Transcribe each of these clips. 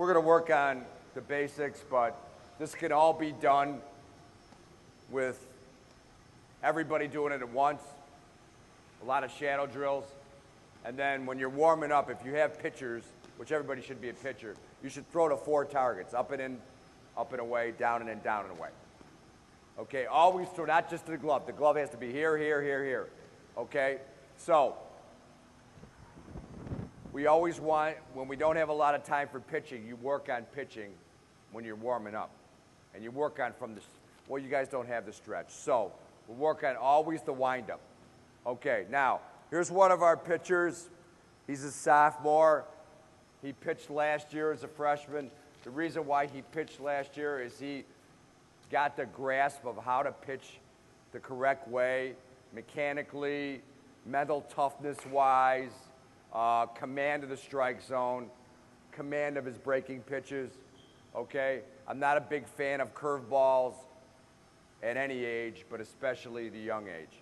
we're going to work on the basics, but this can all be done with everybody doing it at once, a lot of shadow drills. And then when you're warming up, if you have pitchers, which everybody should be a pitcher, you should throw to 4 targets, up and in, up and away, down and in, down and away. Okay, always throw, not just to the glove. The glove has to be here, here, here, here. Okay, so we always want, when we don't have a lot of time for pitching, you work on pitching when you're warming up. And you work on from the, well, you guys don't have the stretch. So we'll work on always the windup. Okay, now, here's one of our pitchers. He's a sophomore. He pitched last year as a freshman. The reason why he pitched last year is he got the grasp of how to pitch the correct way, mechanically, mental toughness-wise, command of the strike zone, command of his breaking pitches, okay? I'm not a big fan of curveballs at any age, but especially the young age,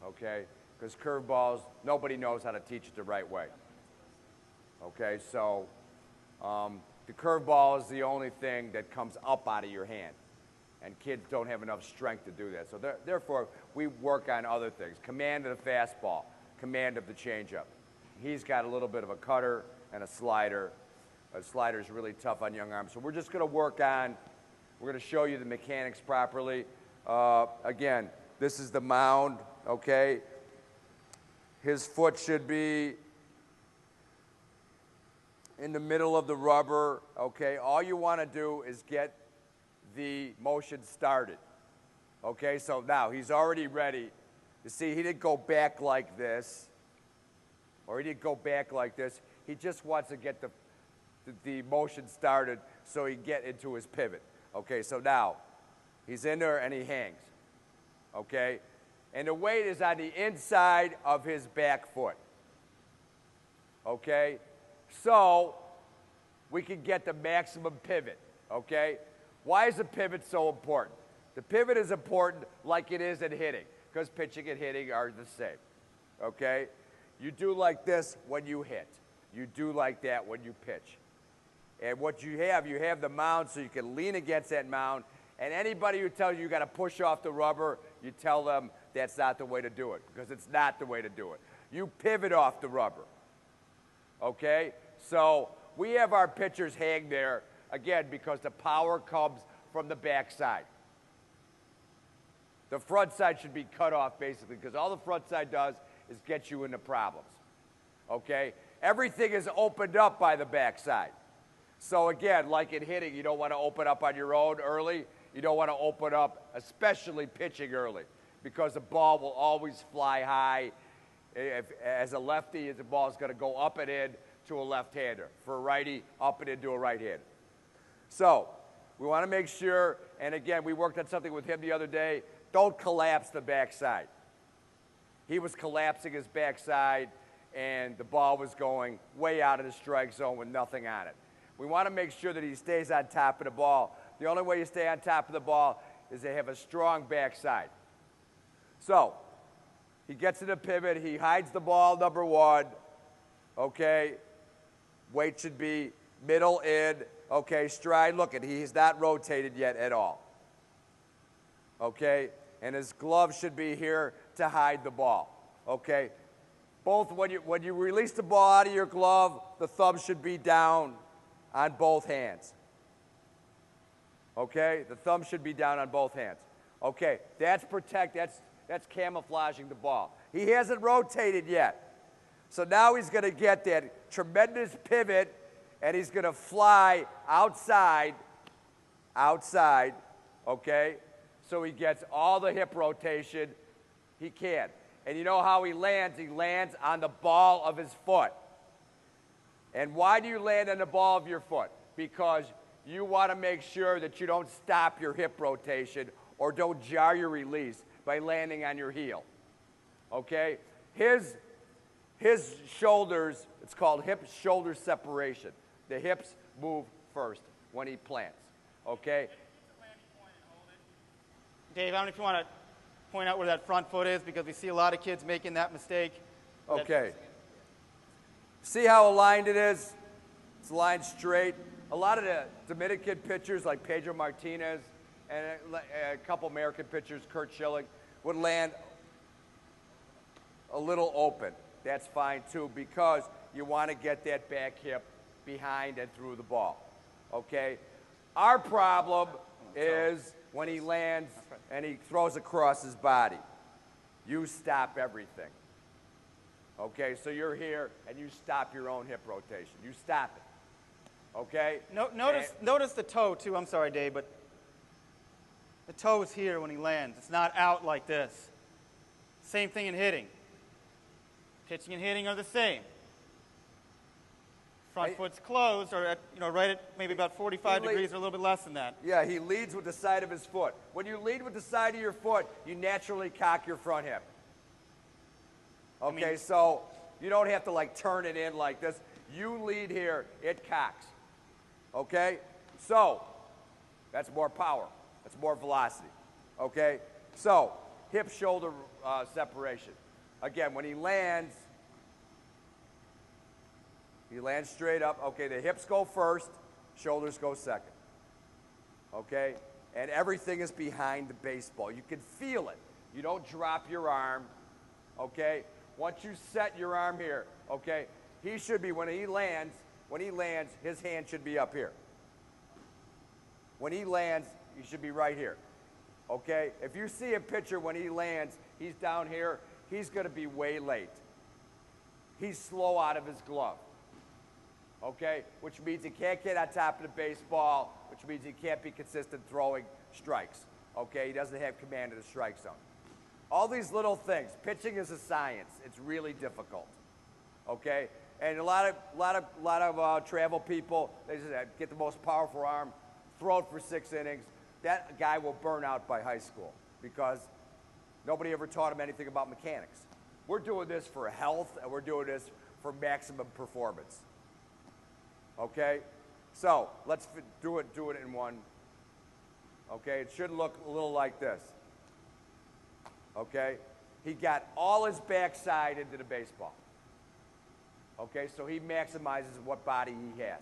okay? Because curveballs, nobody knows how to teach it the right way, okay? So the curveball is the only thing that comes up out of your hand, and kids don't have enough strength to do that. So therefore, we work on other things. Command of the fastball, command of the changeup. He's got a little bit of a cutter and a slider. A slider is really tough on young arms. So we're just going to work on, we're going to show you the mechanics properly. Again, this is the mound, okay? His foot should be in the middle of the rubber, okay? All you want to do is get the motion started, okay? So now he's already ready. You see, he didn't go back like this, or he didn't go back like this. He just wants to get the motion started so he can get into his pivot. Okay, so now he's in there and he hangs, okay? And the weight is on the inside of his back foot, okay? So we can get the maximum pivot, okay? Why is the pivot so important? The pivot is important like it is in hitting, because pitching and hitting are the same, okay? You do like this when you hit. You do like that when you pitch. And what you have the mound so you can lean against that mound, and anybody who tells you you got to push off the rubber, you tell them that's not the way to do it, because it's not the way to do it. You pivot off the rubber, okay? So we have our pitchers hang there, again, because the power comes from the backside. The front side should be cut off, basically, because all the front side does is get you into problems, okay? Everything is opened up by the backside. So again, like in hitting, you don't want to open up on your own early. You don't want to open up, especially pitching early, because the ball will always fly high. As a lefty, the ball is going to go up and in to a left-hander. For a righty, up and into a right-hander. So we want to make sure, and again, we worked on something with him the other day, don't collapse the backside. He was collapsing his backside, and the ball was going way out of the strike zone with nothing on it. We want to make sure that he stays on top of the ball. The only way you stay on top of the ball is to have a strong backside. So he gets to the pivot. He hides the ball, number one. Okay. Weight should be middle in. Okay. Stride. Look at, he's not rotated yet at all. Okay. And his glove should be here to hide the ball. Okay. Both, when you release the ball out of your glove, the thumb should be down on both hands. Okay? The thumb should be down on both hands. Okay, that's camouflaging the ball. He hasn't rotated yet. So now he's going to get that tremendous pivot, and he's going to fly outside, okay? So he gets all the hip rotation he can. And you know how he lands? He lands on the ball of his foot. And why do you land on the ball of your foot? Because you want to make sure that you don't stop your hip rotation or don't jar your release by landing on your heel. Okay? His shoulders, it's called hip-shoulder separation. The hips move first when he plants. Okay? Dave, I don't know if you want to point out where that front foot is, because we see a lot of kids making that mistake. Okay. See how aligned it is? It's aligned straight. a lot of the Dominican pitchers like Pedro Martinez and a couple American pitchers, Kurt Schilling, would land a little open. That's fine too, because you want to get that back hip behind and through the ball. Okay? Our problem is when he lands and he throws across his body. You stop everything. Okay? So you're here and you stop your own hip rotation. You stop it. Okay? Notice the toe too. I'm sorry, Dave, but the toe is here when he lands. It's not out like this. Same thing in hitting. Pitching and hitting are the same. Front foot's closed, or at, right at maybe about 45 degrees or a little bit less than that. Yeah, he leads with the side of his foot. When you lead with the side of your foot, you naturally cock your front hip. Okay, so you don't have to like turn it in like this. You lead here, it cocks. Okay? So, that's more power. That's more velocity. Okay? So, hip-shoulder separation. Again, when he lands straight up. Okay, the hips go first, shoulders go second. Okay? And everything is behind the baseball. You can feel it. You don't drop your arm. Okay? Once you set your arm here, okay, he should be, when he lands, his hand should be up here. When he lands, he should be right here. Okay? If you see a pitcher when he lands, he's down here, he's going to be way late. He's slow out of his glove. Okay? Which means he can't get on top of the baseball, which means he can't be consistent throwing strikes. Okay? He doesn't have command of the strike zone. All these little things. Pitching is a science. It's really difficult. Okay? And a lot of travel people, they just get the most powerful arm, throw it for 6 innings. That guy will burn out by high school because nobody ever taught him anything about mechanics. We're doing this for health, and we're doing this for maximum performance. Okay? So, let's do it in one. Okay? It should look a little like this. Okay? He got all his backside into the baseball. Okay? So he maximizes what body he has.